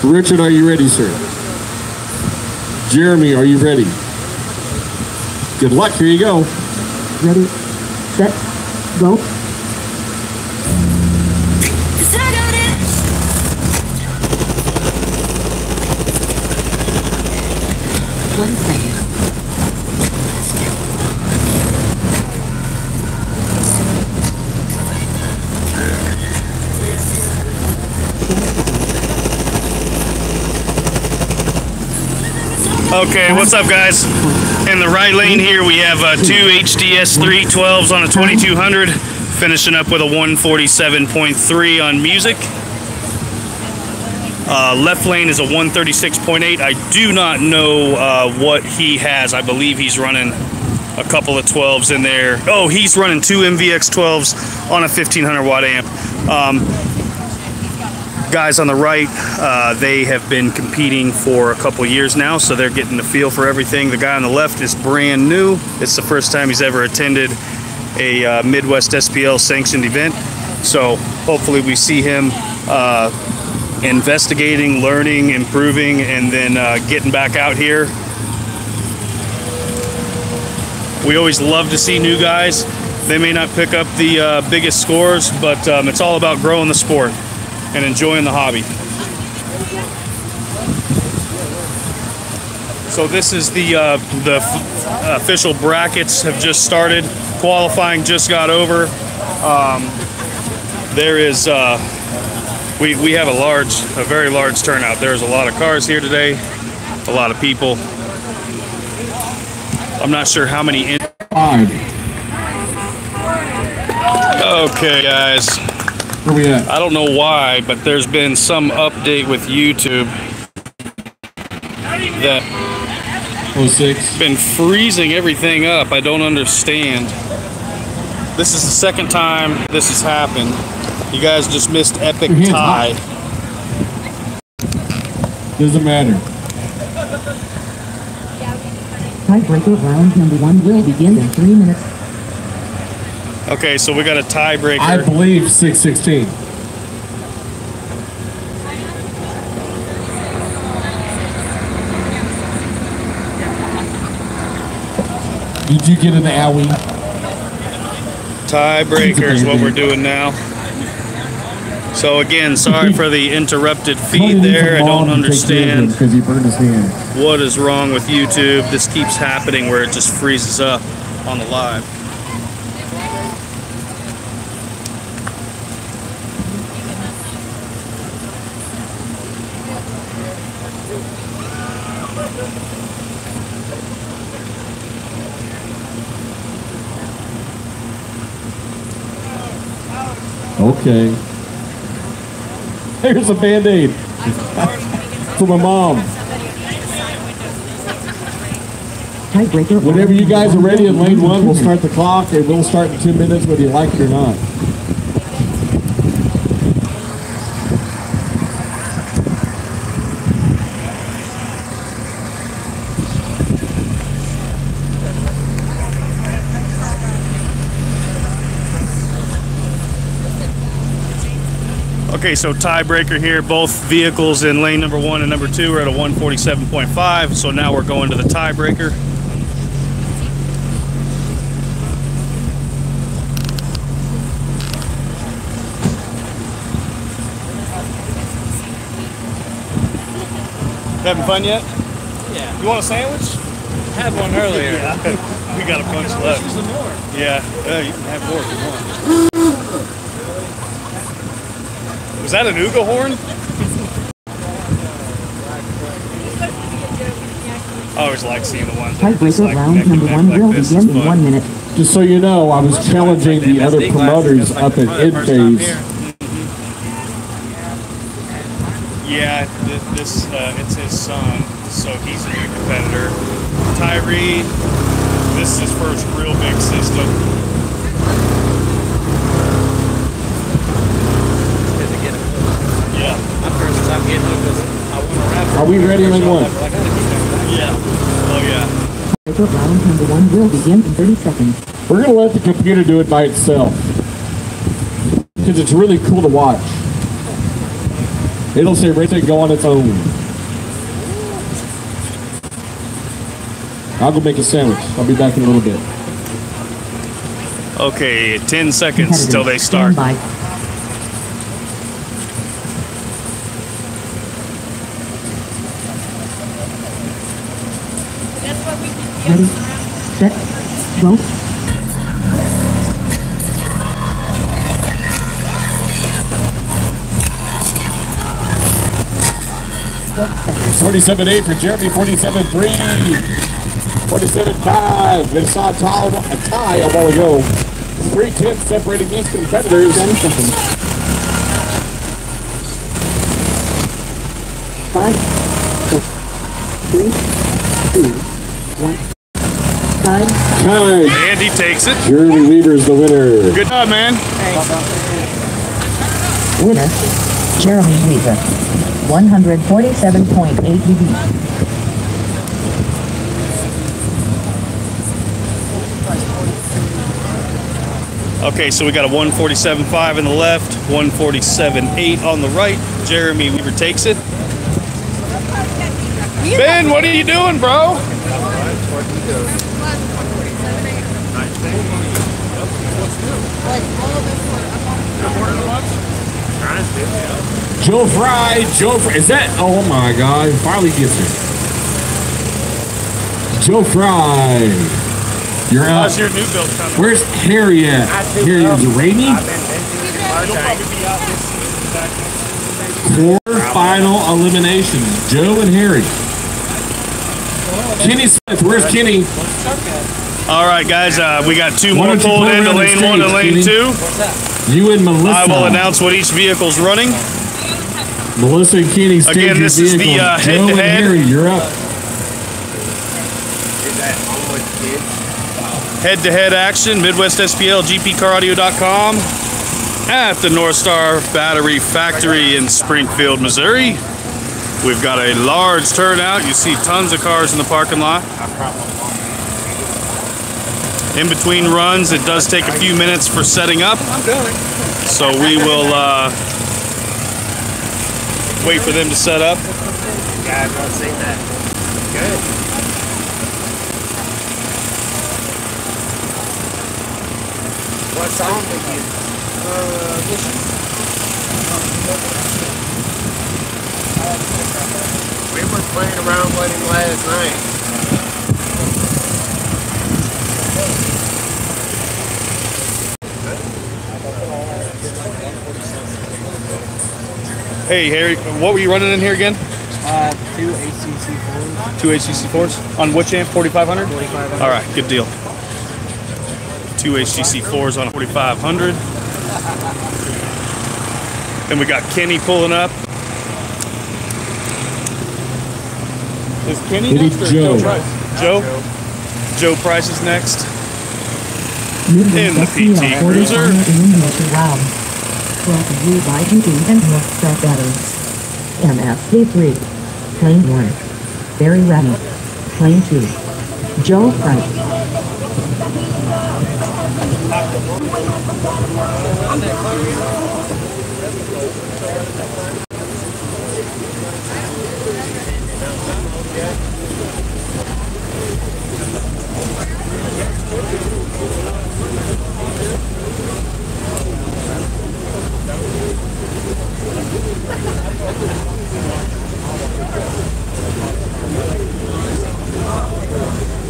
Richard, are you ready, sir? Jeremy, are you ready? Good luck, here you go. Ready, set, go. One second. Okay, what's up, guys? In the right lane here, we have two HDS 312s on a 2200, finishing up with a 147.3 on music. Left lane is a 136.8. I do not know what he has. I believe he's running a couple of 12s in there. Oh, he's running two MVX 12s on a 1500 watt amp. Guys on the right, they have been competing for a couple years now, so they're getting the feel for everything. The guy on the left is brand new. It's the first time he's ever attended a Midwest SPL sanctioned event. So hopefully we see him investigating, learning, improving, and then getting back out here. We always love to see new guys. They may not pick up the biggest scores, but it's all about growing the sport and enjoying the hobby. So this is the official brackets have just started. Qualifying just got over. There is we have a very large turnout. There's a lot of cars here today, a lot of people. I'm not sure how many. Okay, guys. Where we at? I don't know why, but there's been some update with YouTube that 06. been freezing everything up. I don't understand. This is the second time this has happened. You guys just missed epic tie. Doesn't matter. Tiebreaker round number 1 will begin in 3 minutes. Okay, so we got a tiebreaker. I believe 616. Did you get an owie? Tiebreaker is what we're doing now. So again, sorry for the interrupted feed there. I don't understand because he burned his hand. what is wrong with YouTube. This keeps happening where it just freezes up on the live. Okay. Here's a Band-Aid for my mom. Tiebreaker. Whenever you guys are ready in lane 1, we'll start the clock. It will start in 2 minutes whether you like it or not. Okay, so tiebreaker here. Both vehicles in lane number 1 and number 2 are at a 147.5. So now we're going to the tiebreaker. Having fun yet? Yeah. You want a sandwich? Had one earlier. Yeah. We got a bunch left. Some more. Yeah, you can have more if you want. Was that an Uga horn? I always like seeing the ones that are just Tiebreaker like round neck and number neck 1 like will this. begin It's in fun. 1 minute. Just so you know, I was challenging the other promoters up at InPhase. Yeah, this it's his son, so he's a new competitor. Tyree, this is his first real big system. Yeah. My first time getting it was I went around. Are we ready, lane 1? Yeah. Oh, yeah. Tiebreaker round number 1 will begin in 30 seconds. We're going to let the computer do it by itself. Because it's really cool to watch. It'll say right there, go on its own. I'll go make a sandwich. I'll be back in a little bit. Okay, 10 seconds till they start. Stand by. Ready, set, go. 47.8 for Jeremy, 47.3. 47.5. They saw a tie a while ago. 3:10 separating these competitors. 10 seconds. 5, 4, 3, 2, 1. Time. Time. Andy takes it. Jeremy Weaver's the winner. Good job, man. Winner, Jeremy Weaver. 147.8 dB. Okay, so we got a 147.5 in the left, 147.8 on the right. Jeremy Weaver takes it. Ben, what are you doing, bro? Joe Fry. Is that? Oh my God! Finally gets it. Joe Fry. You're up. How's your new build coming? Where's Harry at? Harry, is it rainy? Quarter-final elimination. Joe and Harry. Kenny Smith. Where's Kenny? All right, guys, we got two Why more don't you pulled go into around the lane 1 and stage, lane Kenny? 2. You and Melissa. I will announce what each vehicle's running. Melissa and Kenny stage Again, your this is the, vehicles. Joe and head-to-head. Harry, you're up. Head-to-head action, Midwest SPL, GPCarAudio.com at the North Star Battery Factory in Springfield, Missouri. We've got a large turnout. You see tons of cars in the parking lot. In between runs, it does take a few minutes for setting up. So we will wait for them to set up. Guys, don't say that. Good. What song did you? We were playing around with him last night. Hey, Harry, what were you running in here again? 2 HCC4s. 2 HTC4s? On which amp? 4500? 4500. All right, good deal. 2 HTC4s on a 4500. Then we got Kenny pulling up. Is Kenny It next is or Joe. Price? Joe? Joe Price is next. Midwest the PT SPL Cruiser. elimination round. Brought to you by Heating and North Star Batteries. MSP3. Plane 1. Barry Reddy. Plane 2. Joe Price.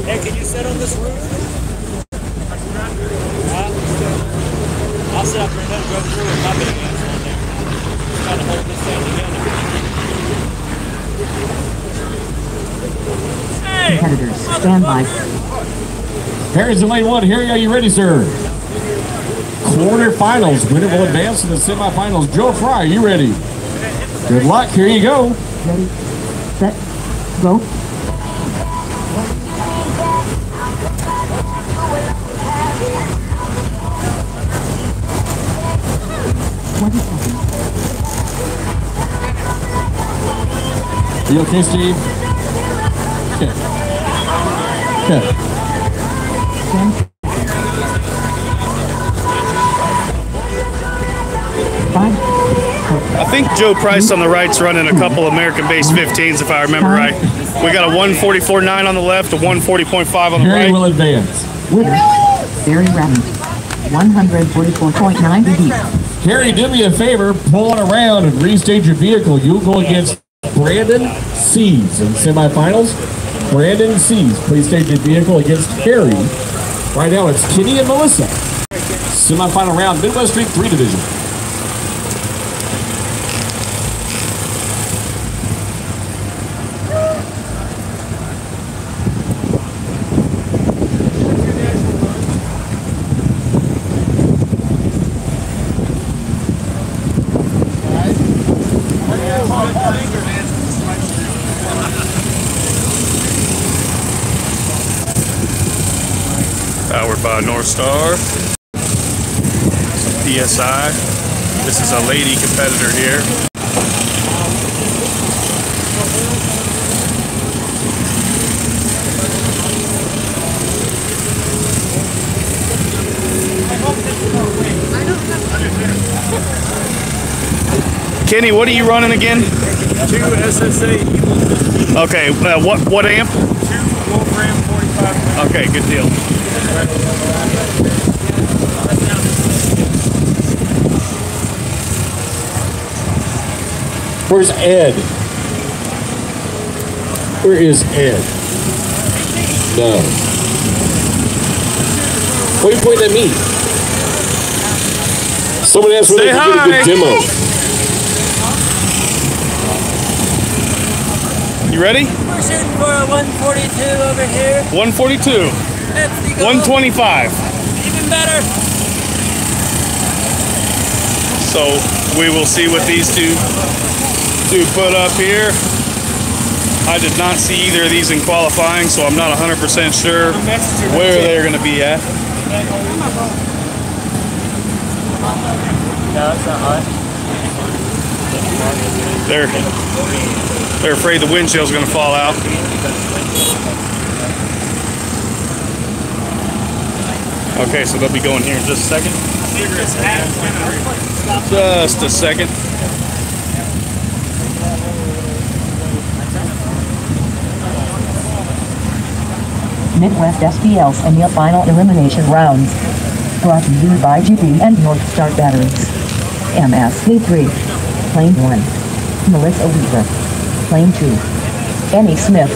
Hey, can you sit on this roof? I'll sit up there and go through with my big hands on there. Trying to hold this thing together. Competitors, stand by. Harry's in lane 1. Harry, are you ready, sir? Quarterfinals. Winner will advance to the semifinals. Joe Fry, are you ready? Good luck. Here you go. Ready, set, go. 20 seconds. You okay, Steve? Okay. Okay. I think Joe Price on the right's running a couple American-based 15s, if I remember right. We got a 144.9 on the left, a 140.5 on the Harry right. will advance. Winner, Barry Redden, 144.9 dB. Harry, do me a favor, pull it around and restage your vehicle. You'll go against Brandon Seas in semifinals. Brandon Seas, please stage your vehicle against Harry. Right now it's Kenny and Melissa. Semifinal round, Midwest Street 3 Division. Powered by North Star. PSI. This is a lady competitor here. Kenny, what are you running again? 2 SSA. Okay, what amp? 2 Wolfram 45. Okay, good deal. Where's Ed? Where is Ed? No. What are you pointing at me? Someone asked whether Say they could get a good hi. demo. You ready? We're shooting for a 142 over here. 142. That's the goal. 125. Even better. So we will see what these two put up here. I did not see either of these in qualifying, so I'm not 100% sure where they're going to be at. No, it's not hot. They're afraid the windshield's going to fall out. Okay, so they'll be going here in just a second. Just a second. Midwest SPL semi-final elimination rounds. Brought to you by GP and North Star Batteries. MSP3. Lane 1. Melissa Weaver. Lane 2. Annie Smith.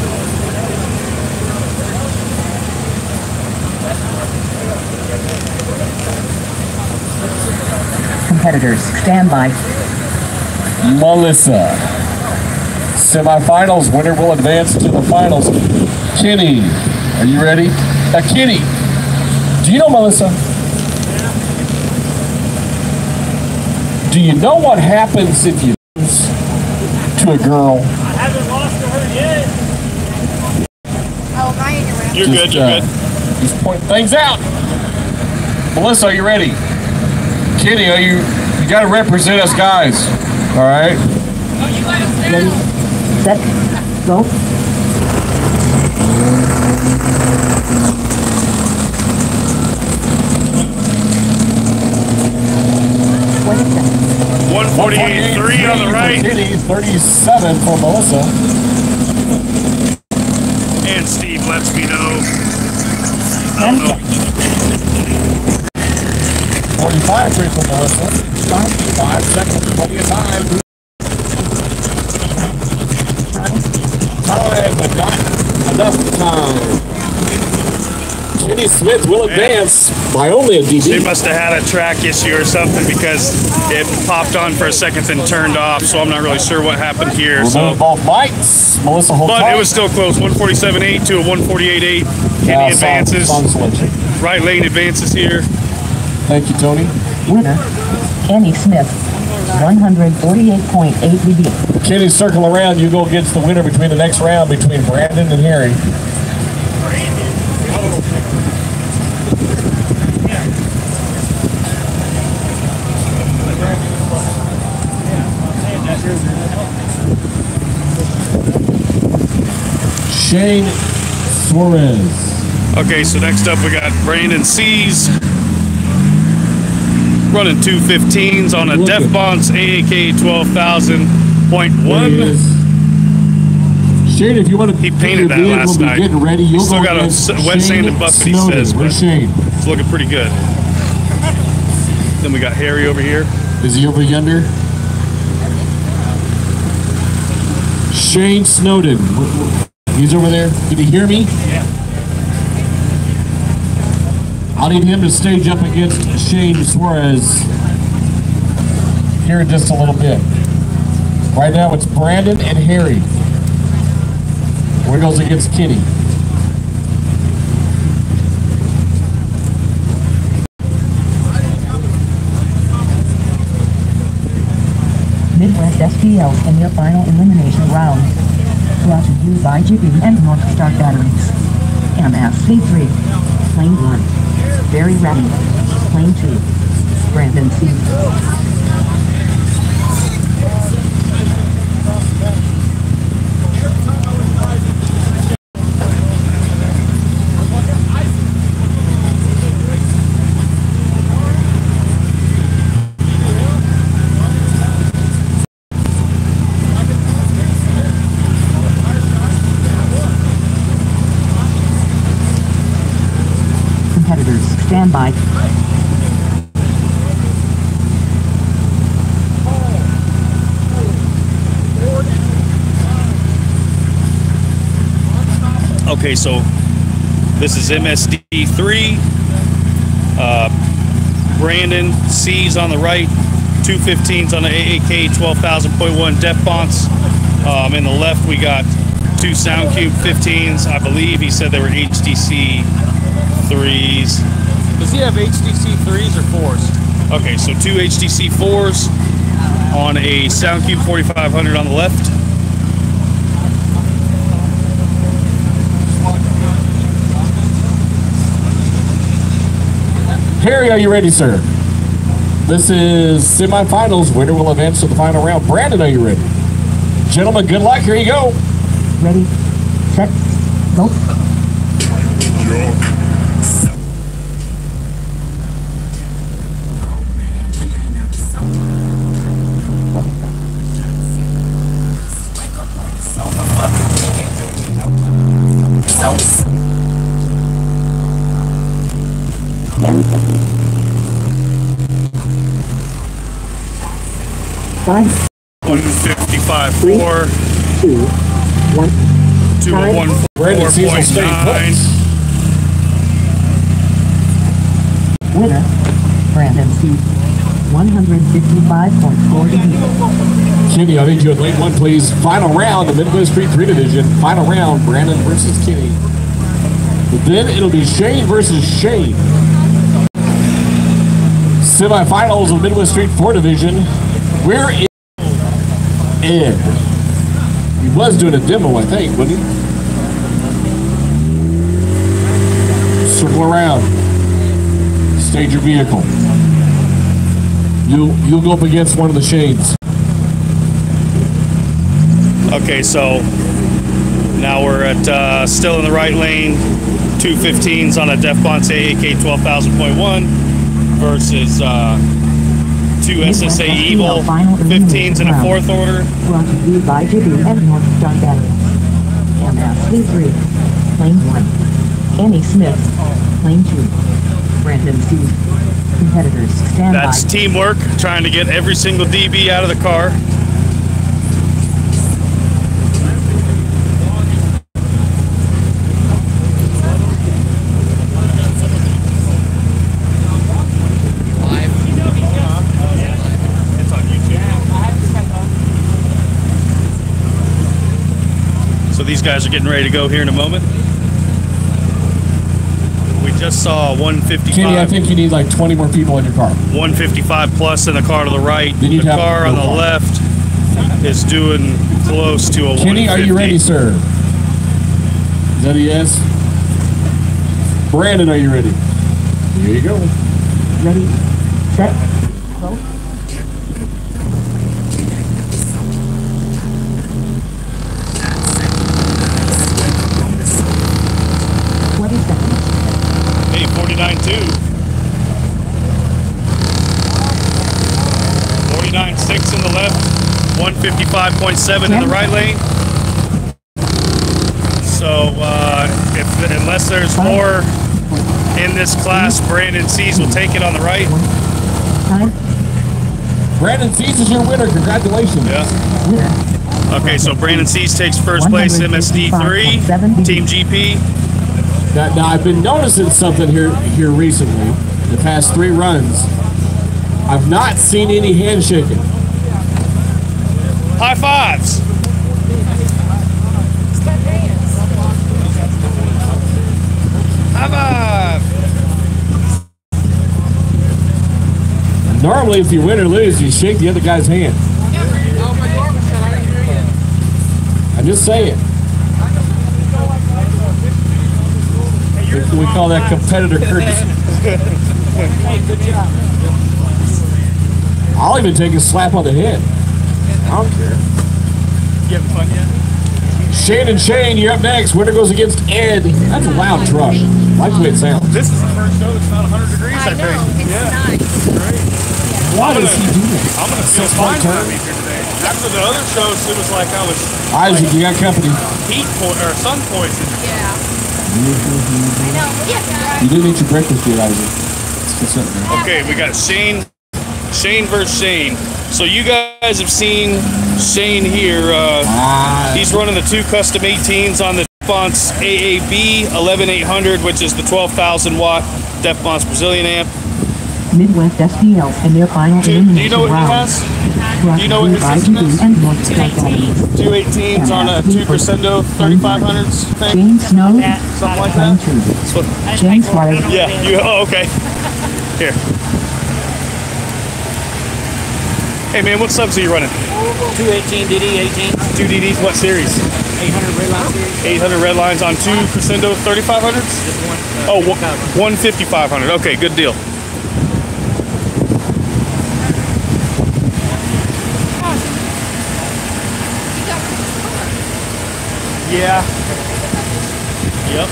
Competitors, stand by. Melissa. Semifinals, winner will advance to the finals. Kenny, are you ready? Kenny, do you know Melissa? Do you know what happens if you lose to a girl? I haven't lost to her yet. Oh, Ryan, you're right. You're good, you're good. Just point things out. Melissa, are you ready? Kenny, you got to represent us guys. All right? Ready, set, go. $20. 148.3 on the right. Kenny, 37 for Melissa. And Steve lets me know. 10 seconds. 45 for Melissa. 5 seconds, plenty of time. Time, but not enough time. Kenny Smith will advance by only a She dB. must have had a track issue or something because it popped on for a second then turned off, so I'm not really sure what happened here. So, Remove both mics. Melissa, hold but tight. it was still close. 147.8 to a 148.8. Kenny advances. Song selection. Right lane advances here. Thank you, Tony. Winner, Annie Smith, 148.8 dB. Kenny, circle around. You go against the winner between the next round between Brandon and Harry. Shane Suarez. Okay, so next up we got Brandon Seas running 215s on a Look Def at- Bonds AAK 12,000.1. There he is. Shane, if you want to He get painted your that vehicle last be night. getting ready, you'll Still go got a against wet Shane sand and buff, he Snowden. says, Where's but- Shane? It's looking pretty good. Then we got Harry over here. Is he over yonder? Shane Snowden. He's over there. Can you hear me? Yeah. I'll need him to stage up against Shane Suarez here in just a little bit. Right now it's Brandon and Harry. Where goes against Kenny? Midwest SPL in their final elimination round. Brought to you by GP and North Star Batteries. MSC3. Lane 1. Very ready. Lane 2. Brandon C. Competitors, stand by. Okay, so this is MSD3. Brandon C's on the right, 215s on the AAK 12,000.1 Def Bonds. In the left, we got two SoundCube 15s. I believe he said they were HTC 3s. Does he have HTC 3s or 4s? Okay, so two HTC 4s on a SoundCube 4500 on the left. Harry, are you ready, sir? This is semifinals. Winner will advance to the final round. Brandon, are you ready? Gentlemen, good luck. Here you go. Ready, set, go. Five, 155.4, 2, 1. Brandon Cecil stay 201.4.9. Winner, Brandon C. 155.40. Kenny, I need you at lane one, please. Final round, the Midwest Street 3 Division. Final round, Brandon versus Kenny. Then it'll be Shane versus Shane. Semifinals of Midwest Street 4 Division. We're in Ed. He was doing a demo, I think, wasn't he? Circle around. Stage your vehicle. You'll go up against one of the Shanes. Okay, so now we're at still in the right lane. 215s on a Def Bonds AAK 12,000.1 versus two SSA Evil 15s in a fourth order. Brought to you by JB and North Star Battery. MSV3. Lane 1. Annie Smith. Lane 2. Brandon C. Competitors, stand That's by. teamwork, trying to get every single DB out of the car. It's on YouTube. So these guys are getting ready to go here in a moment. We just saw 155. Kenny, I think you need like 20 more people in your car. 155 plus in the car to the right. Then you'd The have car to on go the far. left is doing close to a 150. Kenny, are you ready, sir? Is that a yes? Brandon, are you ready? Here you go. Ready, set, go. 49.2. 49.6 in the left. 155.7 in the right lane. So unless there's more in this class, Brandon Seas will take it on the right. Brandon Seas is your winner. Congratulations. Yeah. Okay, so Brandon Seas takes first place, MSD3, Team GP. Now I've been noticing something here recently. The past 3 runs, I've not seen any handshaking. High fives. High five. Normally, if you win or lose, you shake the other guy's hand. I'm just saying. We call that competitor courtesy. I'll even take a slap on the head. I don't care. You having fun yet? Shane and Shane, you're up next. Winner goes against Ed. That's a loud truck. I like the way it sounds. This is the first show that's not 100 degrees, I think. It's nice. Why does he do that? I'm going to feel fine when I leave here today. After the other shows, it was like I was Isaac, you got company. sun poisoned. Yeah. I know. Yeah. You didn't eat your breakfast yet, Isaac. What's up, man? Okay, we got Shane versus Shane. So you guys have seen Shane here. He's running the 2 custom 18s on the Defponse AAB 11800, which is the 12,000 watt Defponse Brazilian amp. Midwest SPL and their final Do you know what he has? Do you know what his system is? 2 18s on a 2 Crescendo 3500s thing? James Snow, Something like that? That's what, James Suarez, yeah, oh, okay. Here. Hey man, what subs are you running? 218 DD 18. 2 DDs, what series? 800 red line series. 800 red lines on 2 Crescendo 3500s? Just one. Oh, 15500. Okay, good deal. Yeah. Yep.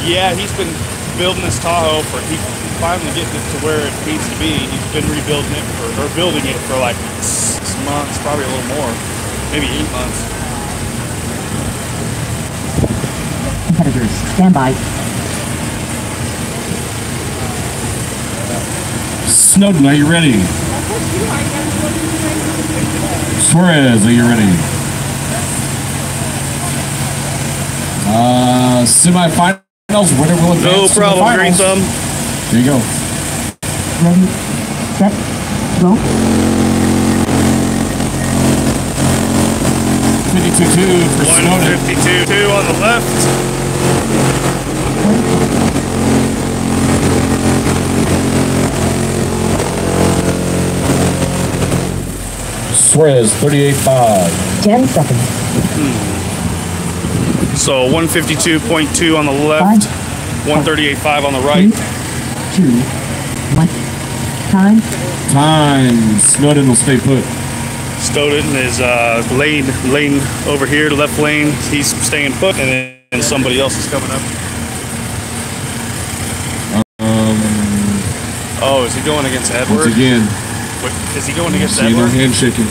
Yeah, he's been building this Tahoe he's finally getting it to where it needs to be. He's been rebuilding it building it for like 6 months, probably a little more, maybe 8 months. competitors, stand by. Snowden, are you ready? Suarez, are you ready? Semi-finals, winner will advance. No problem, Green Thumb. There you go. Ready, set, go. 52-2 for Snowden. 152-2 on the left. Suarez, 38.5. 10 seconds. So 152.2 on the left, 138.5 on the right. 2, 1. Time. Snowden will stay put. Snowden is lane over here, left lane. He's staying put, and then somebody else is coming up. Oh, is he going against Edward? Once again. What, is he going against See no Edward? handshaking.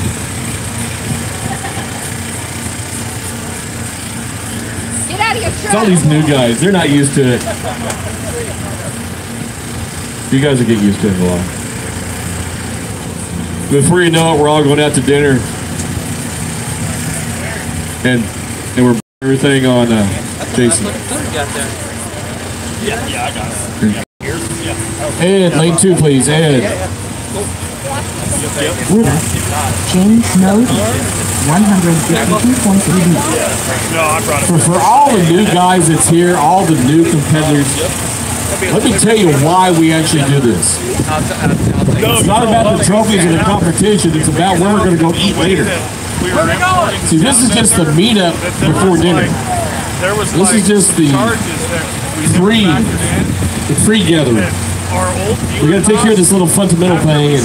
Get out of your truck. It's all these new guys. They're not used to it. You guys will get used to it in a while. Before you know it, we're all going out to dinner. And we're everything on Jason. Yeah, I got it. Ed, lane 2, please. Ed. Winner, James Snow, 152.3. No, I brought it. For all the new guys that's here, all the new competitors, let me tell you why we actually do this. It's not about the trophies or the competition. It's about where we're going to go eat later. See, this is just the meetup before dinner. This is just the free gathering. We got to take care of this little fundamental thing,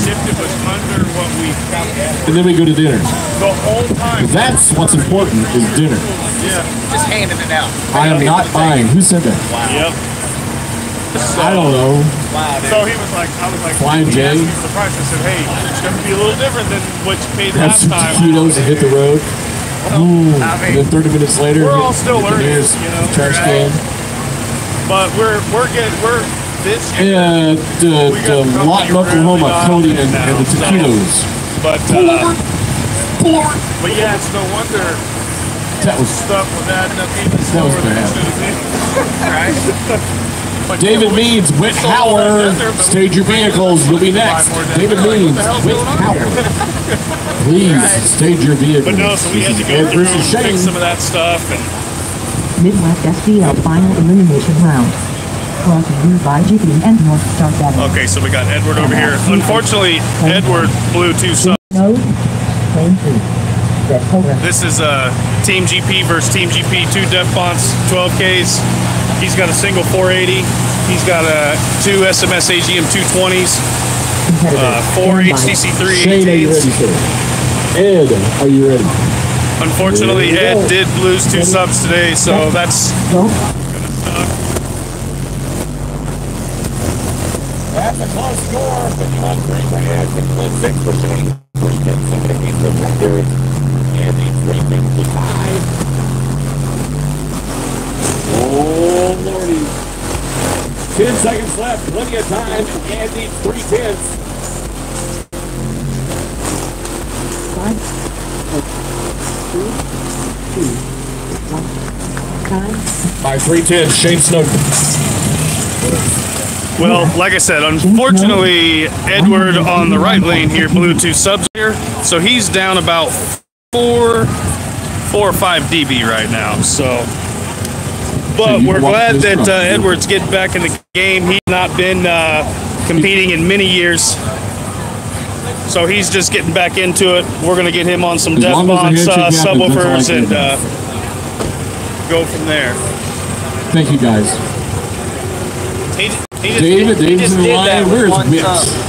and then we go to dinner. But that's what's important is dinner. Just handing it out. I am not buying. Who said that? Yep. I don't know. So he was like, I was like, Flying he asked J. me the price. I said, hey, it's going to be a little different than what you paid Have last some time. taquitos and hit the road. Ooh, and then 30 minutes later, we're all still hit the learning, nearest you know, trash can. But we're this year. And Lawton, Oklahoma, Cody and the taquitos. But yeah, it's no wonder That was stuff was adding up even That was slower than it bad. should have been. Right? But David Means, Whit Howard, stage your vehicles, you'll be next. David Means, Whit Howard. Please stage your vehicles. But no, so we had to go through and fix some of that stuff. And Midwest SBL final elimination round. Brought to you by GP and North Star Battery. okay, so we got Edward over here. Unfortunately, Edward blew 2 subs. No. Claim 3. Red Cobra. This is Team GP versus Team GP, 2 Def Fonts, 12Ks. He's got a single 480. He's got 2 SMS AGM 220s, 4 HTC 3 Shane, are you ready, 18s. sir? Ed, are you ready? Unfortunately, Ed did lose 2 subs today, so that's Go. That's a close score, but you want to bring my head and win 6%. And he's racing to 5. Oh, Lordy. 10 seconds left, plenty of time, and needs 3 tenths. 5, 4, 3, 2, 1. Time. By 3 tenths, Shane Snowden. well, like I said, unfortunately, Edward on the right lane here blew 2 subs here, so he's down about 4 or 5 dB right now. So, but we're glad that Edward's getting back in the game. He's not been competing in many years, so he's just getting back into it. We're gonna get him on some Def Fonts subwoofers and go from there. Thank you, guys. David's in the line. Where's Mitch?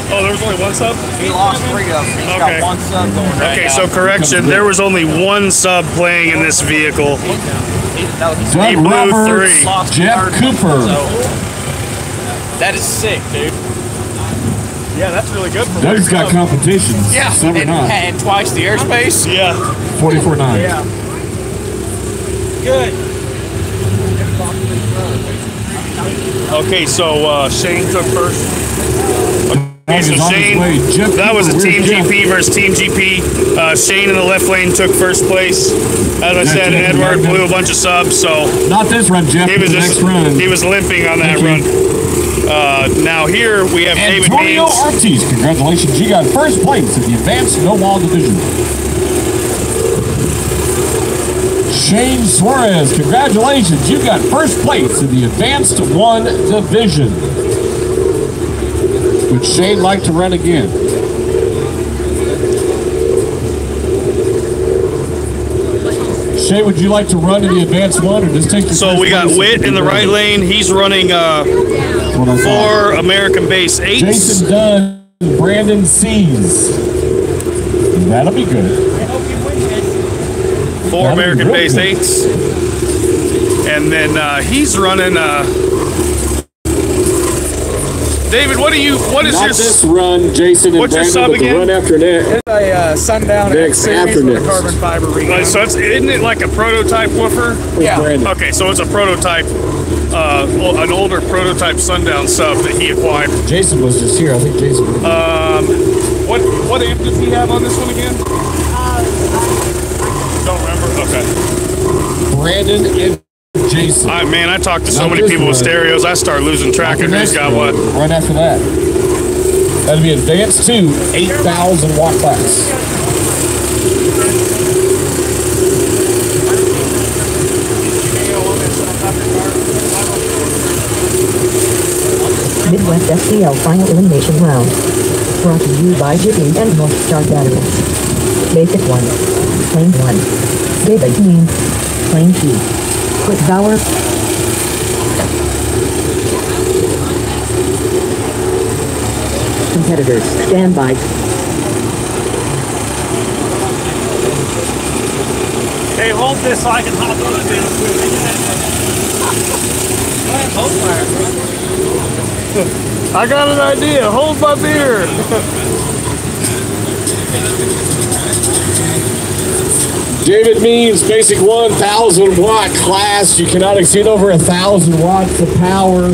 Oh, there was only 1 sub? He lost 3 of them. He's Okay. got 1 sub going right Okay, now. so correction, there was only 1 sub playing in this vehicle. No, he's Doug blew Roberts, 3. lost Jeff 30. Cooper. So, that is sick, dude. Yeah, that's really good for Doug's got competitions. Yeah, 7-9. and twice the airspace. Yeah. 44-9. Yeah. Good. Okay, so Shane took first. Okay, so He's on his Shane, way. Jeff that was a Cooper, Team where's Jeff? GP versus Team GP. Shane in the left lane took first place. As I said, Jeff, Edward yeah, blew a bunch of subs, so Not this run, Jeff. he was the just next run. he was limping on that Thank run. Now here we have David Antonio Means. Ortiz, congratulations. You got first place in the advanced no-wall division. Shane Suarez, congratulations. You got first place in the advanced 1 division. Would Shane like to run again? Shane, would you like to run in the advanced 1 or just take the So first we got place? Witt in the right lane. He's running That's what I thought. 4 American base 8s. Jason Dunn, Brandon Seas. That'll be good. 4 That'd be American really base good. 8s. And then he's running David, what is Not your this run, Jason and what's your Brandon, sub but the again? run after that. A sundown Next, series after with next. a carbon fiber regun. so isn't it like a prototype woofer? Yeah. Brandon. Okay, so it's a prototype, an older prototype sundown sub that he acquired. Jason was just here. I think Jason. What amp does he have on this one again? Don't remember. Okay. Brandon and Jason. Man, I talked to so Not many this people with one. stereos, I start losing track of who's got what. Right after that. That'll be advanced 2, 8,000 watt class. Midwest SCL final elimination round. Brought to you by GP and North Star Batteries. Basic 1. Claim 1. David Means. Claim 2. Quick Bauer. Competitors, stand by. Hey, hold this so I can hop on it. I got an idea. Hold my beer. David Means, basic 1,000 watt class. You cannot exceed over 1,000 watts of power.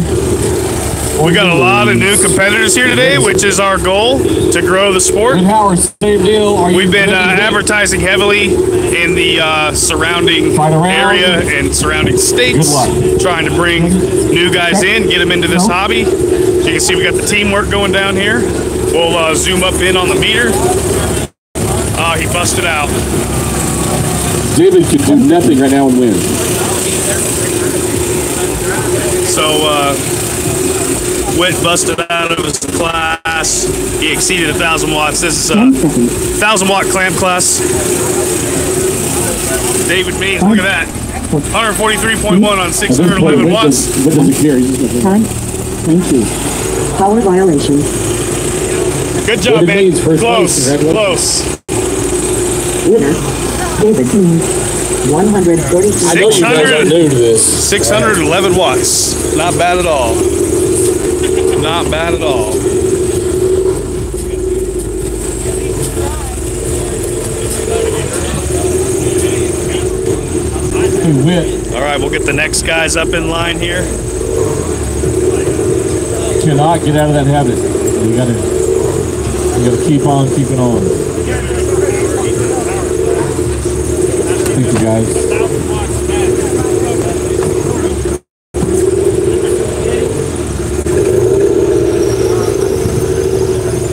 We got a lot of new competitors here today, which is our goal, to grow the sport. Good Howard, same deal. We've been advertising heavily in the surrounding area and surrounding states, trying to bring new guys in, get them into this hobby. You can see we got the teamwork going down here. We'll zoom up in on the meter. He busted out. David could do nothing right now and win. So, Witt busted out of his class. He exceeded 1,000 watts. This is a 1,000 watt clamp class. David Means, look at that. 143.1 on 611 watts. Time. Thank you. Power violation. Good job, man. Close. Close. Winner. David Means. 143. I know you guys are new to this. 611 watts. Not bad at all. Not bad at all. Hey, Witt. All right, we'll get the next guys up in line here. Cannot get out of that habit. You gotta keep on keeping on. Thank you, guys.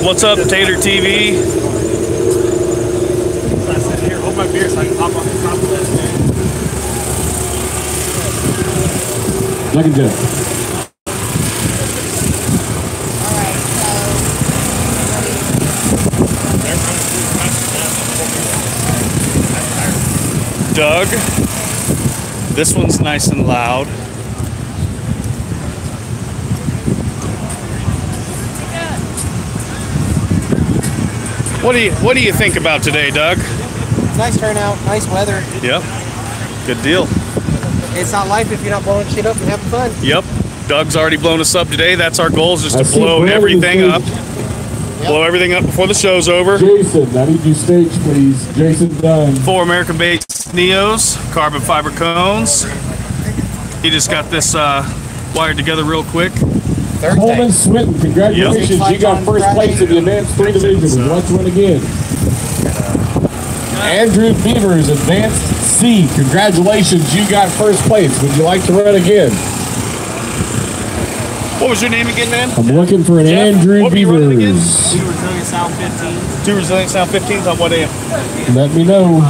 What's up, Tater TV? Here, hold my beer so I can pop on the top of this. Second Jeff. Doug. This one's nice and loud. What do you think about today, Doug? Nice turnout, nice weather. Yep. Good deal. It's not life if you're not blowing shit up and having fun. Yep. Doug's already blown us up today. That's our goal, is just to blow everything up. Blow everything up before the show's over. Jason, I need you stage, please. Jason Dunn. 4 American-based Neos, carbon fiber cones. He just got this wired together real quick. Coleman Swinton, congratulations. You got first place in the Advanced 3 division. Would you like to win again? Andrew Beavers, Advanced C. Congratulations. You got first place. Would you like to run again? What was your name again, man? I'm looking for an Jeff, Andrew what were you running again? Beavers. 2 Resilient Sound 15. 2 Resilient Sound 15s on what AM? Let me know.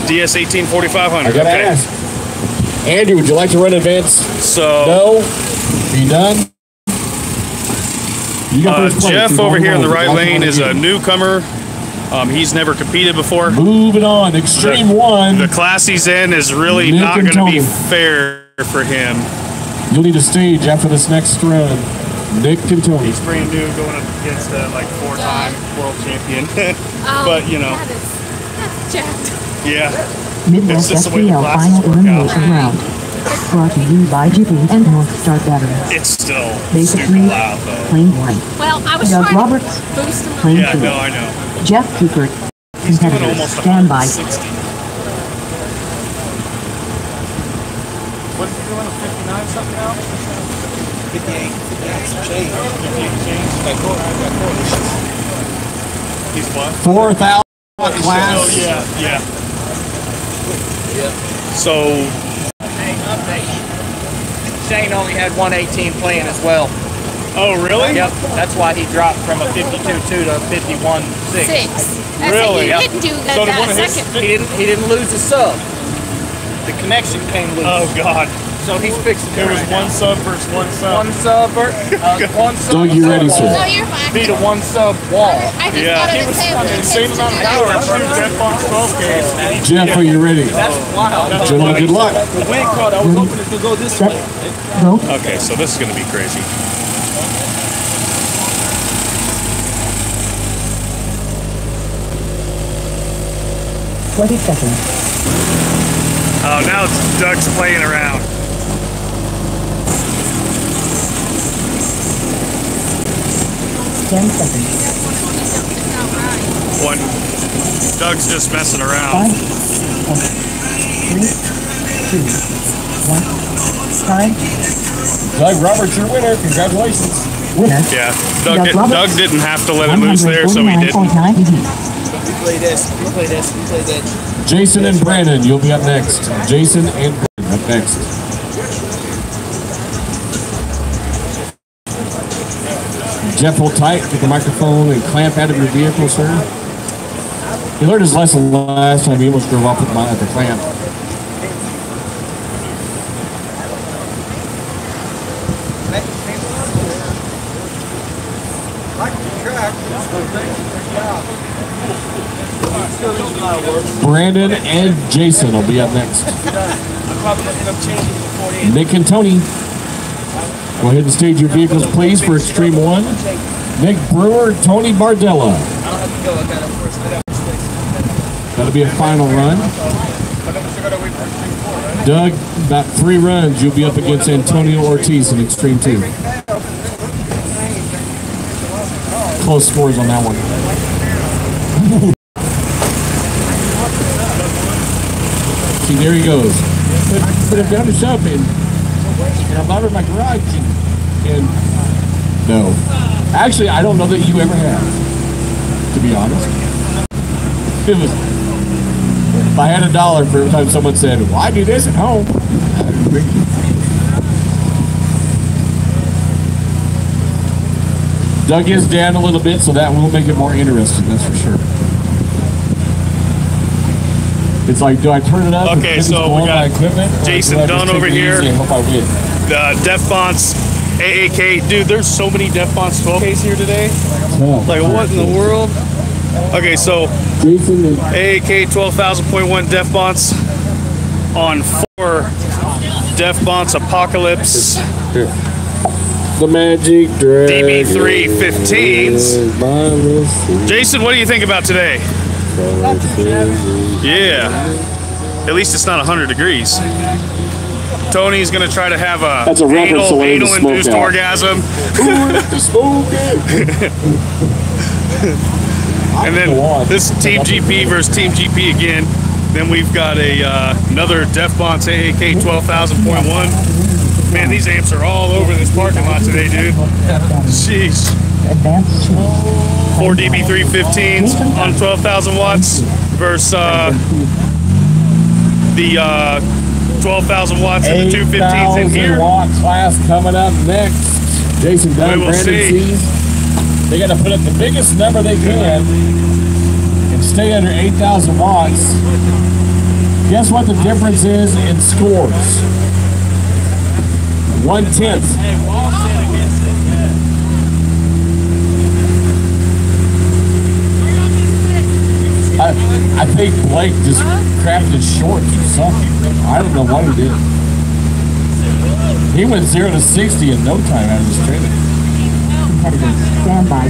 DS 18 4500. I gotta Okay. ask. Andrew, would you like to run advance? So No? Be done? You got first place. Jeff You're over going here in the on. right Would you like to lane run is a again? newcomer. He's never competed before. Moving on. Extreme The 1. class he's in is really Nick not and going to be Tony. fair for him. You'll need a stage after this next run. Nick and Tony. He's brand new, going up against like 4-time world champion. Oh, But, you know. That's jacked. Yeah. Midwest It's just the way the SPL classes final work out. elimination round. Brought to you by GP and North Star Batteries. It's still Basic stupid 3, loud, though. Plane 1. Well, I was Doug trying Roberts, to boost him. Plane Yeah, 2. no, I know. Jeff Cooper, He's doing competitors, almost stand by. 160. What is he doing? A 59 something now? 58. Some change. 58 change. Got coalitions. He's what? 4,000 Oh, class. yeah, yeah. So, Shane only had 118 playing as well. oh, really? Yep, that's why he dropped from a 52.2 to a 51.6. 6. I Really? said Yep. you didn't do that, So did one that of his- second. He didn't lose his sub. The connection came loose. Oh, God. So he's fixing There it was right one now. sub versus one sub. One sub, one sub. Doug, you ready, sir? No, you're fine. Beat a one sub wall. I just Yeah. got He it was the same on the same amount of power as Jeff Fox 12 case. Jeff, are you ready? That's wild. Gentlemen, good luck. The wind caught. I was hoping it could go this way. Go. Okay, so this is going to be crazy. 20 seconds. Oh, now it's Doug's playing around. 10 seconds. One. Doug's just messing around. 5, 4, 3, 2, 1. Time. Doug Roberts, your winner. Congratulations. Winner. Yeah, Doug Doug didn't have to let it loose there, so he didn't. 149.9 ED. You play this. You play this. You play that. Jason and Brandon, you'll be up next. Jason and Brandon up next. Jeff, hold tight. Get the microphone and clamp out of your vehicle, sir. He learned his lesson last time. He almost drove off with mine at the clamp. Brandon and Jason will be up next. Nick and Tony, go ahead and stage your vehicles, please, for Extreme 1. Nick Brewer, Tony Bardella. That'll be a final run. Doug, about 3 runs, you'll be up against Antonio Ortiz in Extreme 2. Close scores on that one. See, there he goes. But I've done a shop and I'm out of my garage and no. Actually, I don't know that you ever have, to be honest. It was, if I had $1 for every time someone said, well, I do this at home. Doug is down a little bit, so that will make it more interesting, that's for sure. It's like, do I turn it up? Okay, so we got Jason Dunn over here. The Def Fonts AAK. Dude, there's so many Def Fonts 12Ks here today. Like, what in the world? Okay, so AAK 12,000.1 Def Fonts on 4 Def Fonts Apocalypse. The Magic Dragon. DB3 15s. Jason, what do you think about today? Yeah. At least it's not 100 degrees. Tony's gonna try to have a anal-induced orgasm. And then this Team GP versus Team GP again. Then we've got another Def Fonts AAK 12,000.1. Man, these amps are all over this parking lot today, dude. Jeez. 4 DB3 15s on 12,000 watts versus the 12,000 watts and the 215s in here. 8,000 watt class coming up next. Jason Dunn, Brandon Seas. They got to put up the biggest number they can and stay under 8,000 watts. Guess what the difference is in scores? 1/10. I think Blake just crapped his shorts or something. I don't know what he did. He went 0 to 60 in no time out of this training. Stand by.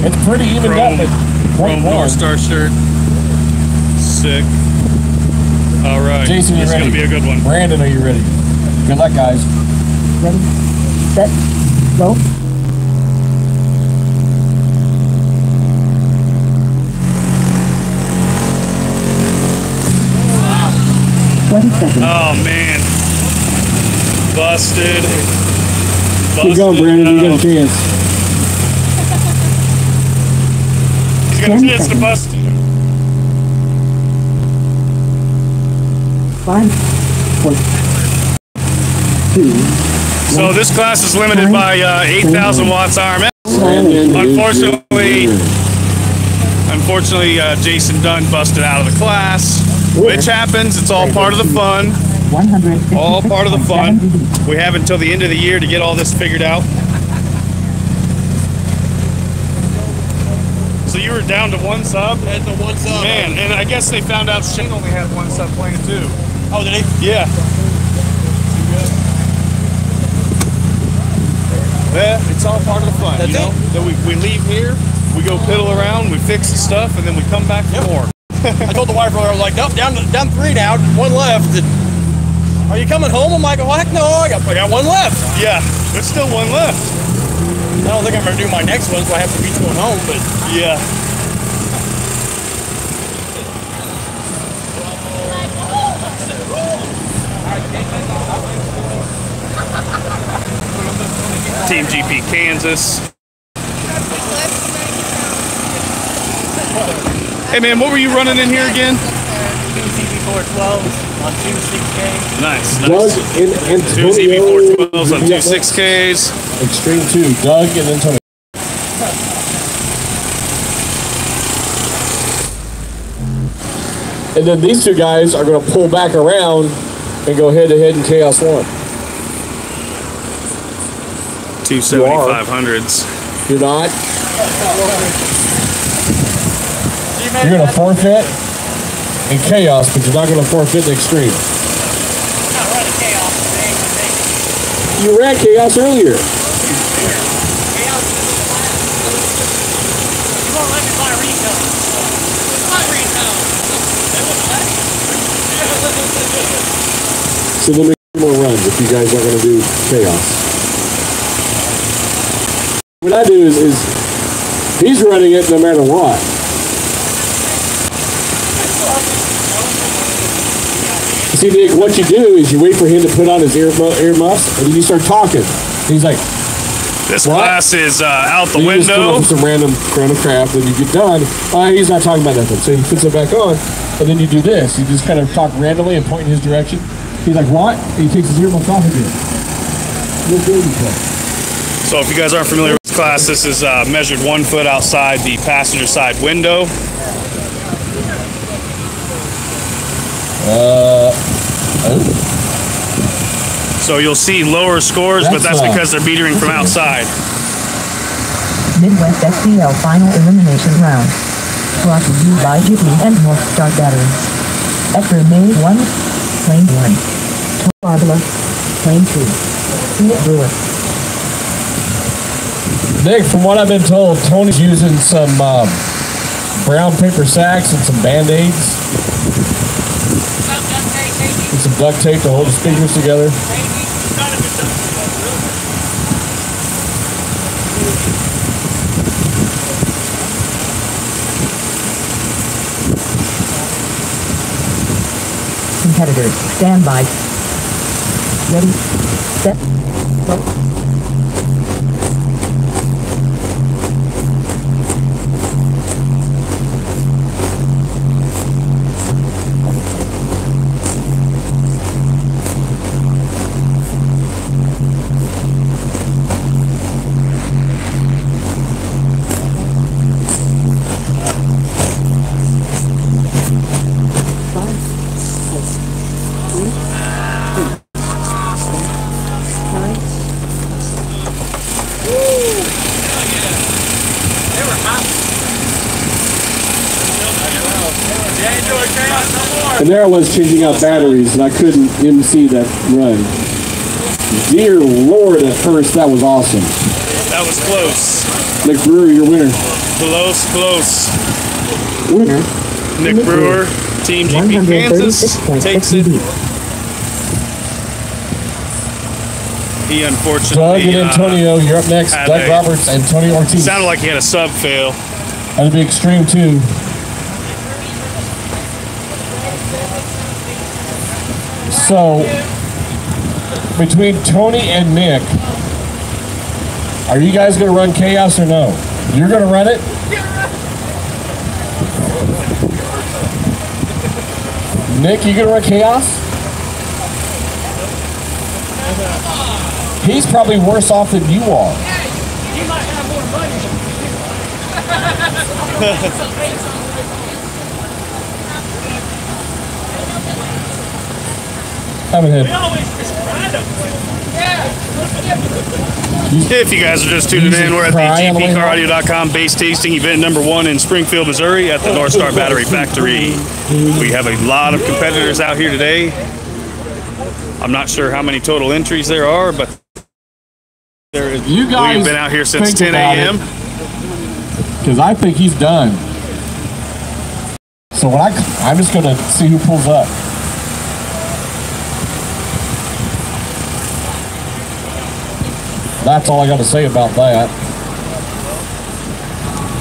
It's pretty evened up at Chrome North Star shirt. Sick. All right. Jason, you ready? It's going to be a good one. Brandon, are you ready? Good luck, guys. Ready, set, go. Oh man, busted. Keep going, Brandon. You got a chance. He's got a chance to bust. 5, 4, 2. So this class is limited by 8,000 watts RMS. Unfortunately, Jason Dunn busted out of the class, which happens. It's all part of the fun. All part of the fun. We have until the end of the year to get all this figured out. So you were down to 1 sub? Had the 1 sub. Man, and I guess they found out Shane only had 1 sub playing too. Oh, did he? Yeah. Yeah, it's all part of the fun, you know? Then we leave here, we go piddle around, we fix the stuff, and then we come back for more. I told the wife earlier, I was like, nope, down 3 now, 1 left. And Are you coming home? I'm like, oh, heck no, I got one left. Yeah, there's still one left. I don't think I'm gonna do my next one, so I have to be going home, but Yeah. Team GP Kansas. Hey man, what were you running in here again? Two CB412s on two 6K. Nice, Doug nice. and Two Antonio. ZB412s on two 6Ks. Extreme 2, Doug and Antonio. And then these two guys are going to pull back around and go head to head in Chaos 1. Two 7500s. You're not. You're going to forfeit in Chaos, but you're not going to forfeit in Extreme. I'm not running chaos today. You ran Chaos earlier. You won't let me buy retail. Buy retail. So then we have more runs if you guys are going to do Chaos. What I do is he's running it no matter what. See, Nick, what you do is you wait for him to put on his earmuffs, and then you start talking. He's like, This what? class is out the Then you just come window. up with some random crap, then you get done. He's not talking about nothing. So he puts it back on, and then you do this. You just kind of talk randomly and point in his direction. He's like, what? And he takes his earmuffs off again. What do you play? So if you guys aren't familiar with this class, this is measured 1 foot outside the passenger side window. So you'll see lower scores, but that's because they're metering from outside. Midwest SCL final elimination round. Brought to you by GP and North Star Batteries. Extra May 1, Plane 1. Barbara, Plane 2. Nick Brewer. Nick, from what I've been told, Tony's using some brown paper sacks and some Band-Aids and some duct tape to hold the speakers together. Competitors, stand by. Ready, set, go. And there I was changing out batteries, and I couldn't even see that run. Dear Lord, at first, that was awesome. That was close. Nick Brewer, your winner. Close, close. Winner. Nick Brewer, Team GP Kansas, takes it. He Doug unfortunately and Antonio, you're up next. had Doug a- Roberts, Antonio Ortiz. sounded like he had a sub fail. That'd be Extreme 2. So, between Tony and Nick, are you guys going to run Chaos or no? You're going to run it? Nick, you going to run Chaos? He's probably worse off than you are. You might have more money. Have a head. If you guys are just tuning in, we're at the GPCarAudio.com base tasting event number 1 in Springfield, Missouri at the North Star Battery Factory. We have a lot of competitors out here today. I'm not sure how many total entries there are, but You guys we've been out here since think 10 about a.m. Because I think he's done. So I'm just going to see who pulls up. That's all I got to say about that.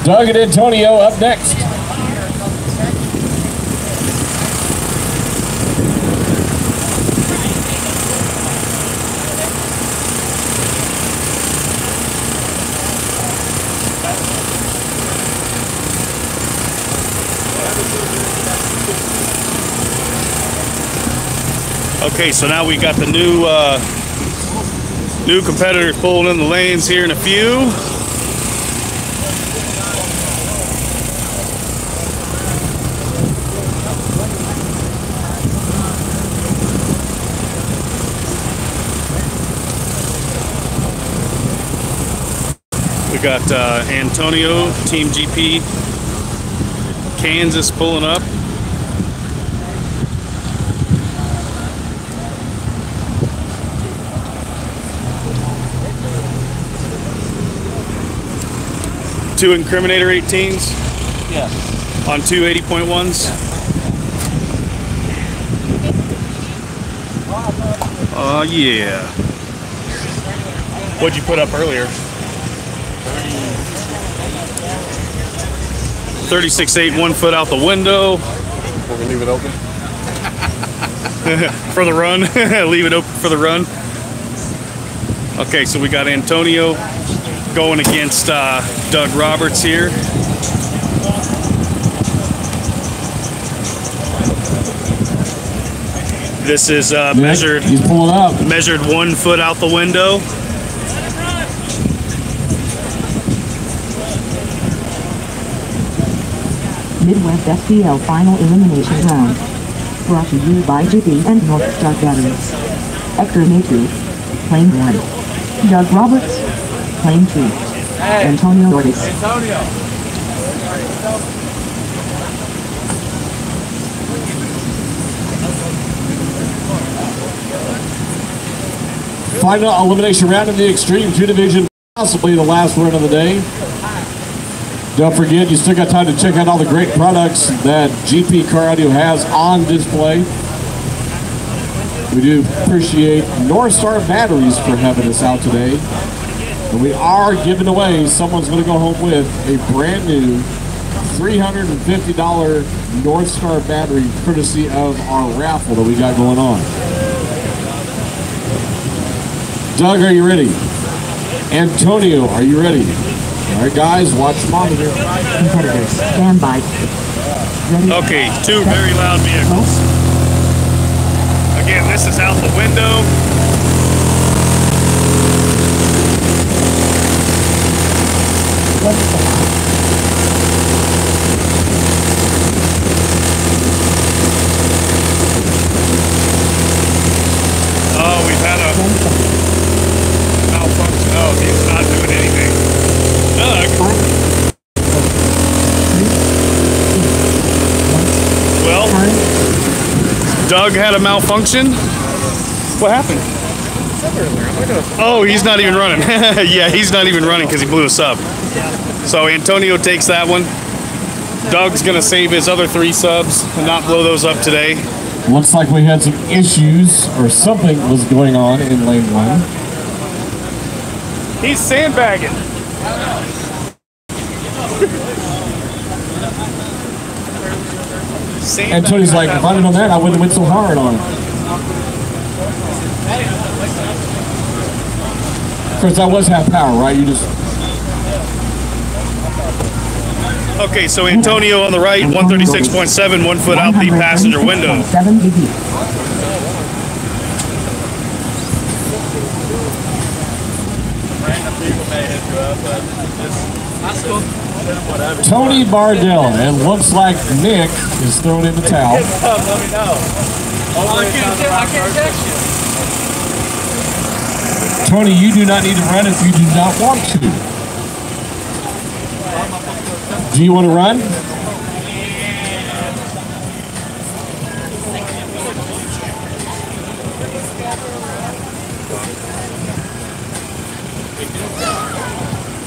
Doug and Antonio up next. Okay, so now we got the new competitors pulling in the lanes here in a few. We got Antonio, Team GP, Kansas pulling up. Two Incriminator 18s? Yeah. On two 80.1s? Oh, yeah. What'd you put up earlier? 36.8, 1 foot out the window. We're gonna leave it open. For the run. Leave it open for the run. Okay, so we got Antonio going against Doug Roberts here. This is measured. He's pulling up. Measured 1 foot out the window. Midwest SPL final elimination round. Brought to you by GP and North Star Batteries. Hector Mayhew. Plane 1. Doug Roberts. Plane 2. Antonio Ortiz. Final elimination round in the Extreme 2 division, possibly the last run of the day. Don't forget, you still got time to check out all the great products that GP Car Audio has on display. We do appreciate North Star Batteries for having us out today. And we are giving away, someone's going to go home with a brand new $350 North Star battery courtesy of our raffle that we got going on. Doug, are you ready? Antonio, are you ready? All right, guys, watch the monitor. Competitors, stand by. Ready? Okay, two very loud vehicles. Again, this is out the window. Oh, we've had a malfunction. Oh, he's not doing anything. Doug. Well, Doug had a malfunction. What happened? Oh, he's not even running. Yeah, he's not even running because he blew us up. So Antonio takes that one. Doug's going to save his other 3 subs and not blow those up today. Looks like we had some issues or something was going on in lane 1. He's sandbagging. And Tony's like, if I'd have done that, I wouldn't have went so hard on it. Of course, that was half power, right? You just... Okay, so Antonio on the right, 136.7, 1 foot out the passenger window. 7 dB. Tony Bardell, and looks like Nick is throwing in the towel. Let me know. I can't text you. Tony, you do not need to run if you do not want to. Do you want to run?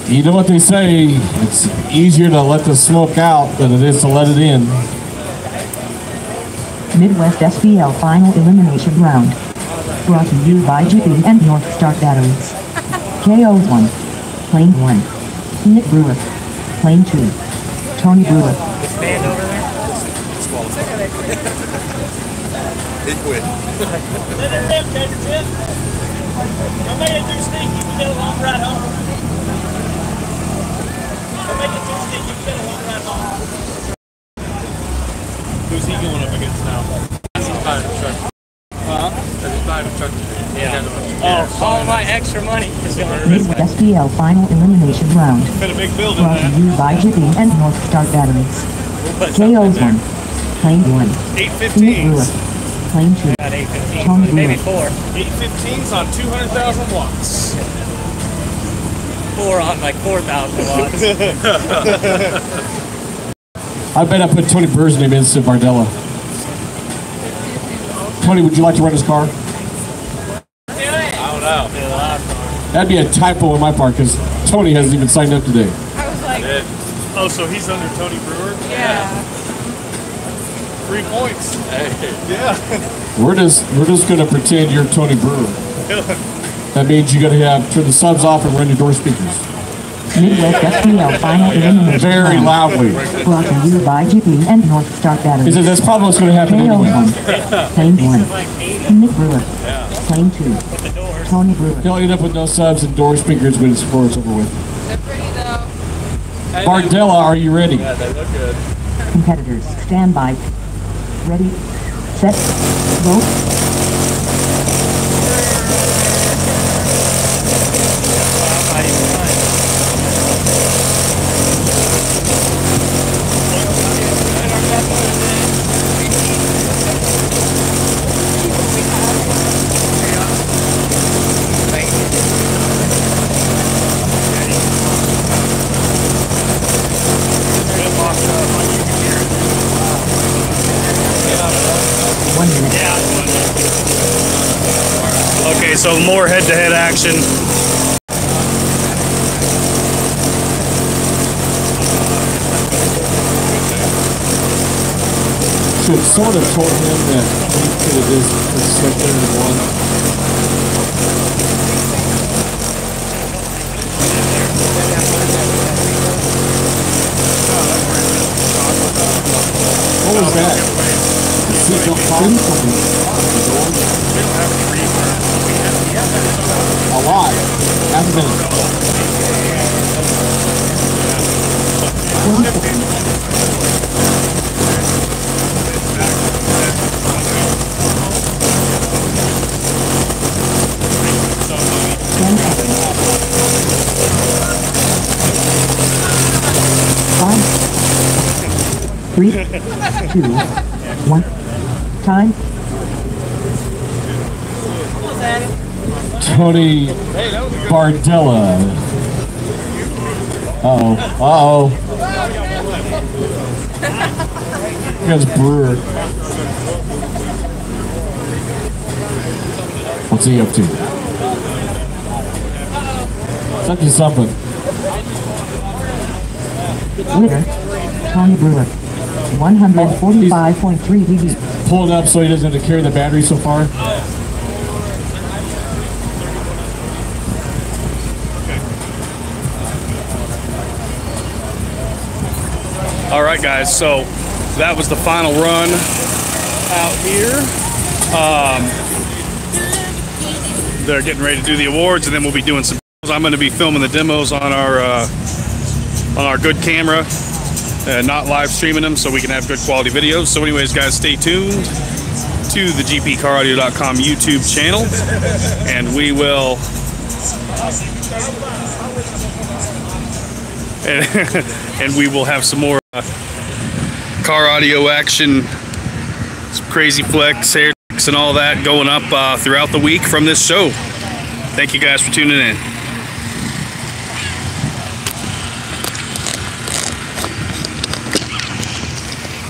You know what they say, it's easier to let the smoke out than it is to let it in. Midwest SPL final elimination round. Brought to you by GP and North Star Batteries. KO1. Lane 1. Nick Brewer. Lane 2. Tony Brewer. Stand over there. He quit. Let it rip, Championship. Don't make it too sneaky. You get a long ride home. Don't make it too sneaky. You get a long ride home. Who's he going up against now? He's buying a truck. Huh? He's buying a truck. Yeah. Oh, all my extra money is going to Midwest SPL final elimination round. Been a big building, Brought to man. you by Jiffy and North Star Batteries. KO1. Lane 1. 815s. Nick Brewer. Lane 2. Got 815, Tony maybe Brewer. 4. 815s on 200,000 watts. 4 on like 4,000 watts. I bet I put Tony Brewer's name in instead of Bardella. Tony, would you like to run his car? I don't know. That'd be a typo on my part because Tony hasn't even signed up today. I was like, Oh, so he's under Tony Brewer? yeah. 3 points. Hey. Yeah. We're just gonna pretend you're Tony Brewer. That means you gotta turn the subs off and run your door speakers Midwest SPL final elimination very round. loudly. Brought to you by Jiffy and North Star He Batteries. says that's probably what's gonna happen anyway. KO1. Lane 1. Nick Brewer. Lane 2. Tony Brewer. He'll end up with no subs and door speakers when it's over with. They're pretty though. Bardella, are you ready? Yeah, they look good. Competitors, stand by. Ready, set, go. Okay, so more head-to-head action. Should someone have told him that he could have just slipped into one? What was that? Seatbelt pop? A lot. Half a minute. Five, 3, 2, 1. Time. Tony Bardella. Uh-oh. Here's Brewer. What's he up to? It's up to something. Winner, Tony Brewer. 145.3 dB. Pulling up so he doesn't have to carry the battery so far. All right, guys, so that was the final run out here. They're getting ready to do the awards, and then we'll be doing some. I'm going to be filming the demos on our good camera, not live streaming them, so we can have good quality videos. So, anyways, guys, stay tuned to the gpcaraudio.com YouTube channel, and we will. And we will have some more car audio action, some crazy flex, hair tricks, and all that going up throughout the week from this show. Thank you guys for tuning in.